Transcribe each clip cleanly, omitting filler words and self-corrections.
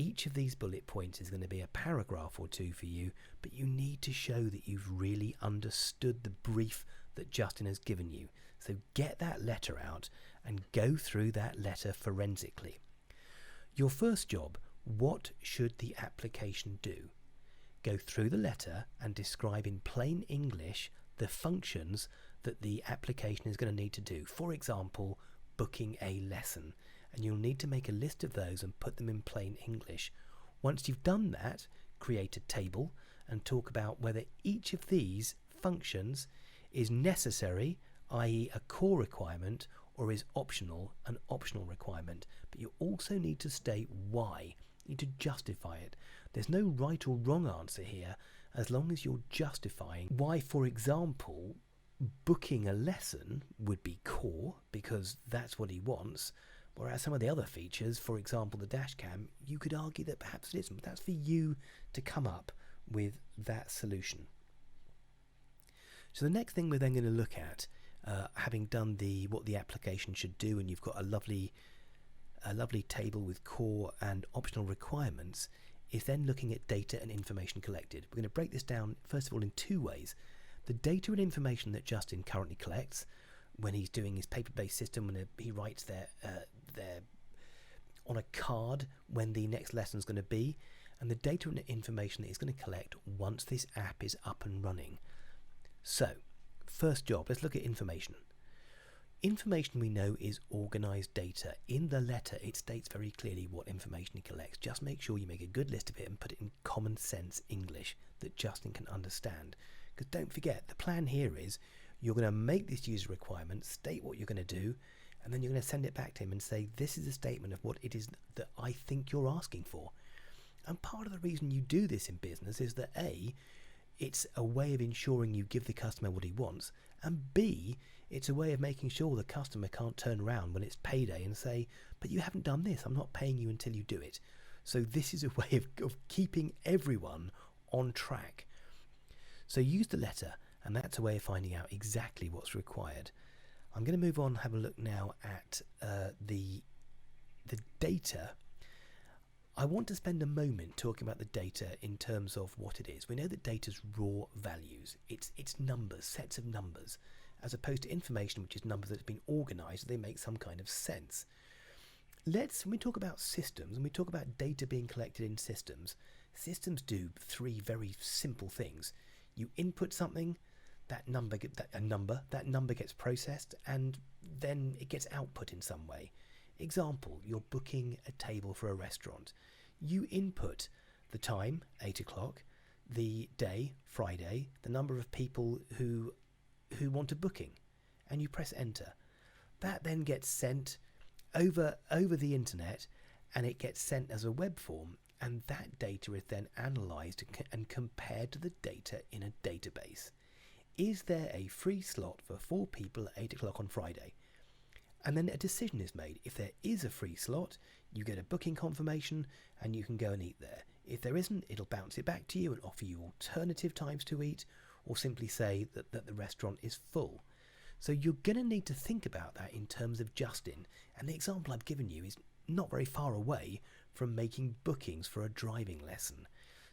Each of these bullet points is going to be a paragraph or two for you, but you need to show that you've really understood the brief that Justin has given you. So get that letter out and go through that letter forensically. Your first job, what should the application do? Go through the letter and describe in plain English the functions that the application is going to need to do. For example, booking a lesson. And you'll need to make a list of those and put them in plain English. Once you've done that, create a table and talk about whether each of these functions is necessary, i.e. a core requirement, or is optional, an optional requirement. But you also need to state why. You need to justify it. There's no right or wrong answer here, as long as you're justifying why, for example, booking a lesson would be core, because that's what he wants. Whereas some of the other features, for example the dash cam, you could argue that perhaps it isn't. But that's for you to come up with that solution. So the next thing we're then going to look at, having done what the application should do, and you've got a lovely table with core and optional requirements, is then looking at data and information collected. We're going to break this down first of all in two ways. The data and information that Justin currently collects when he's doing his paper-based system, when he writes their on a card when the next lesson is going to be, and the data and information that he's going to collect once this app is up and running. So, first job, let's look at information. Information we know is organized data. In the letter, it states very clearly what information he collects. Just make sure you make a good list of it and put it in common sense English that Justin can understand. Because don't forget, the plan here is you're going to make this user requirement, state what you're going to do, and then you're going to send it back to him and say, this is a statement of what it is that I think you're asking for. And part of the reason you do this in business is that A, it's a way of ensuring you give the customer what he wants, and B, it's a way of making sure the customer can't turn around when it's payday and say, but you haven't done this, I'm not paying you until you do it. So this is a way of keeping everyone on track. So use the letter, and that's a way of finding out exactly what's required. I'm going to move on and have a look now at the data. I want to spend a moment talking about the data in terms of what it is. We know that data's raw values. It's numbers, sets of numbers, as opposed to information, which is numbers that have been organized, they make some kind of sense. When we talk about systems, and we talk about data being collected in systems, systems do three very simple things. You input something, that number gets processed, and then it gets output in some way. Example, you're booking a table for a restaurant. You input the time, 8 o'clock, the day, Friday, the number of people who want a booking, and you press enter. That then gets sent over the internet, and it gets sent as a web form, and that data is then analysed and compared to the data in a database. Is there a free slot for 4 people at 8 o'clock on Friday? And then a decision is made. If there is a free slot, you get a booking confirmation and you can go and eat there. If there isn't, it'll bounce it back to you and offer you alternative times to eat, or simply say that the restaurant is full. So you're going to need to think about that in terms of Justin. And the example I've given you is not very far away from making bookings for a driving lesson.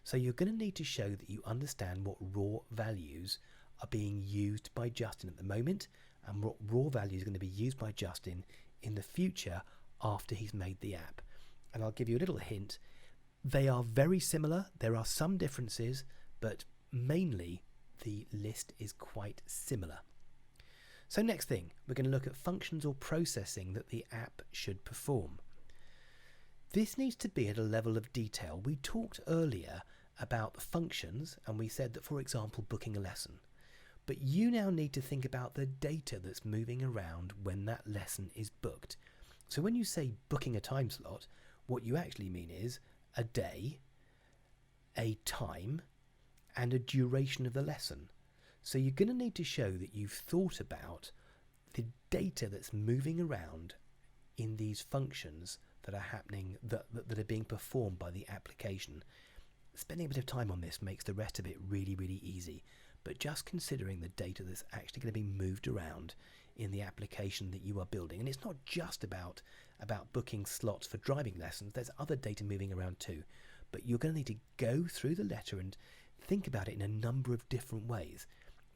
So you're going to need to show that you understand what raw values are being used by Justin at the moment, and what raw value is going to be used by Justin in the future after he's made the app. And I'll give you a little hint. They are very similar. There are some differences, but mainly the list is quite similar. So next thing, we're going to look at functions or processing that the app should perform. This needs to be at a level of detail. We talked earlier about functions, and we said that, for example, booking a lesson. But you now need to think about the data that's moving around when that lesson is booked. So when you say booking a time slot, what you actually mean is a day, a time, and a duration of the lesson. So you're going to need to show that you've thought about the data that's moving around in these functions that are happening, that are being performed by the application. Spending a bit of time on this makes the rest of it really, really easy. But just considering the data that's actually going to be moved around in the application that you are building. And it's not just about booking slots for driving lessons. There's other data moving around too. But you're going to need to go through the letter and think about it in a number of different ways.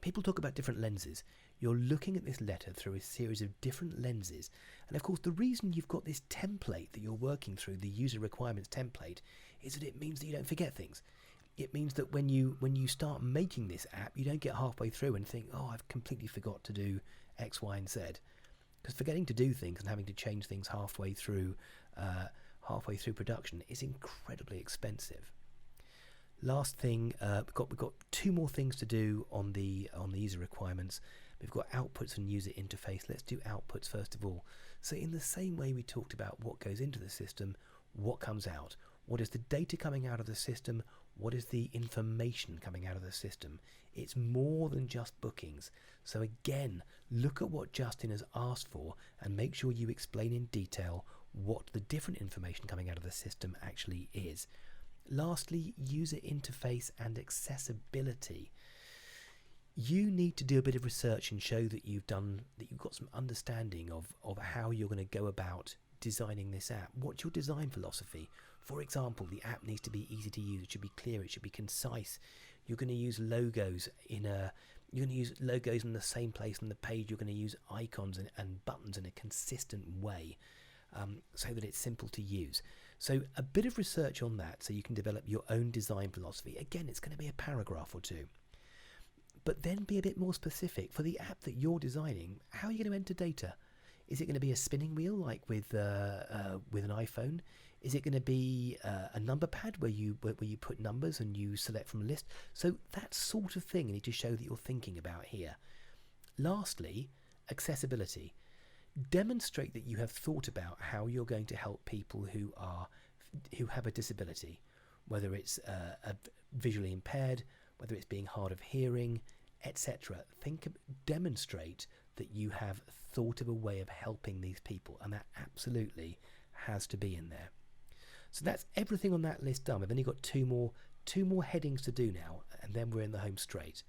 People talk about different lenses. You're looking at this letter through a series of different lenses. And of course, the reason you've got this template that you're working through, the user requirements template, is that it means that you don't forget things. It means that when you start making this app, you don't get halfway through and think, oh, I've completely forgot to do X, Y, and Z. Because forgetting to do things and having to change things halfway through production is incredibly expensive. Last thing, we've got two more things to do on the user requirements. We've got outputs and user interface. Let's do outputs first of all. So in the same way we talked about what goes into the system, what comes out? What is the data coming out of the system? What is the information coming out of the system? It's more than just bookings. So again, look at what Justin has asked for and make sure you explain in detail what the different information coming out of the system actually is. Lastly, user interface and accessibility. You need to do a bit of research and show that you've got some understanding of how you're going to go about designing this app. What's your design philosophy? For example, the app needs to be easy to use. It should be clear. It should be concise. You're going to use logos in the same place on the page. You're going to use icons and buttons in a consistent way, so that it's simple to use. So a bit of research on that so you can develop your own design philosophy. Again, it's going to be a paragraph or two. But then be a bit more specific. For the app that you're designing, how are you going to enter data? Is it going to be a spinning wheel like with an iPhone? Is it going to be a number pad where you put numbers and you select from a list? So that sort of thing you need to show that you're thinking about here. Lastly, accessibility. Demonstrate that you have thought about how you're going to help people who have a disability, whether it's visually impaired, whether it's being hard of hearing, etc. Demonstrate that you have thought of a way of helping these people, and that absolutely has to be in there. So that's everything on that list done. We've only got two more headings to do now, and then we're in the home straight.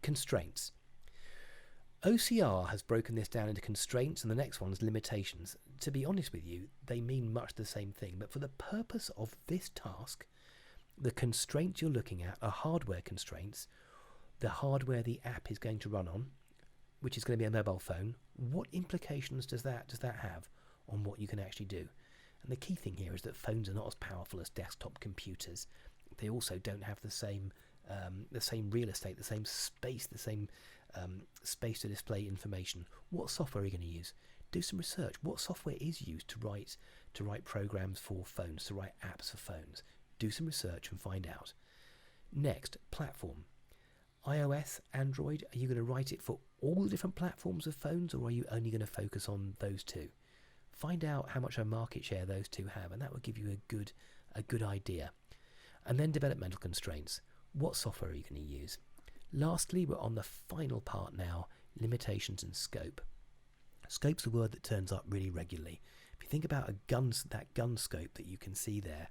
Constraints. OCR has broken this down into constraints, and the next one is limitations. To be honest with you, they mean much the same thing, but for the purpose of this task, the constraints you're looking at are hardware constraints, the hardware the app is going to run on, which is going to be a mobile phone. What implications does that have on what you can actually do? And the key thing here is that phones are not as powerful as desktop computers. They also don't have the same real estate, the same space, space to display information. What software are you going to use? Do some research. What software is used to write programs for phones, to write apps for phones? Do some research and find out. Next, platform. iOS, Android, are you going to write it for all the different platforms of phones, or are you only going to focus on those two? Find out how much of a market share those two have, and that will give you a good idea. And then developmental constraints. What software are you going to use? Lastly, we're on the final part now, limitations and scope. Scope's a word that turns up really regularly. If you think about that gun scope that you can see there,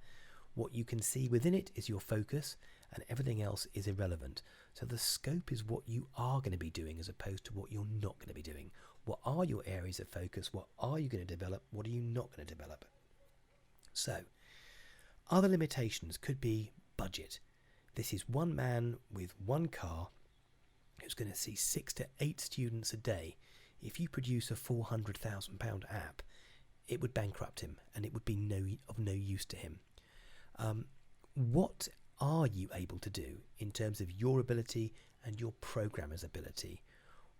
what you can see within it is your focus, and everything else is irrelevant. So the scope is what you are going to be doing as opposed to what you're not going to be doing. What are your areas of focus? What are you going to develop? What are you not going to develop? So, other limitations could be budget. This is one man with one car who's going to see 6 to 8 students a day. If you produce a £400,000 app, it would bankrupt him and it would be of no use to him. What are you able to do in terms of your ability and your programmer's ability?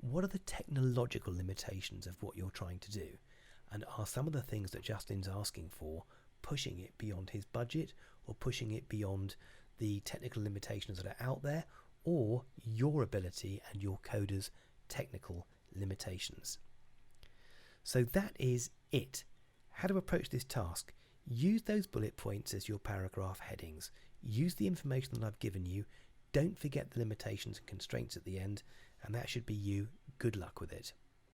What are the technological limitations of what you're trying to do? And are some of the things that Justin's asking for pushing it beyond his budget, or pushing it beyond the technical limitations that are out there, or your ability and your coder's technical limitations? So that is it. How to approach this task. Use those bullet points as your paragraph headings. Use the information that I've given you. Don't forget the limitations and constraints at the end, and that should be you. Good luck with it.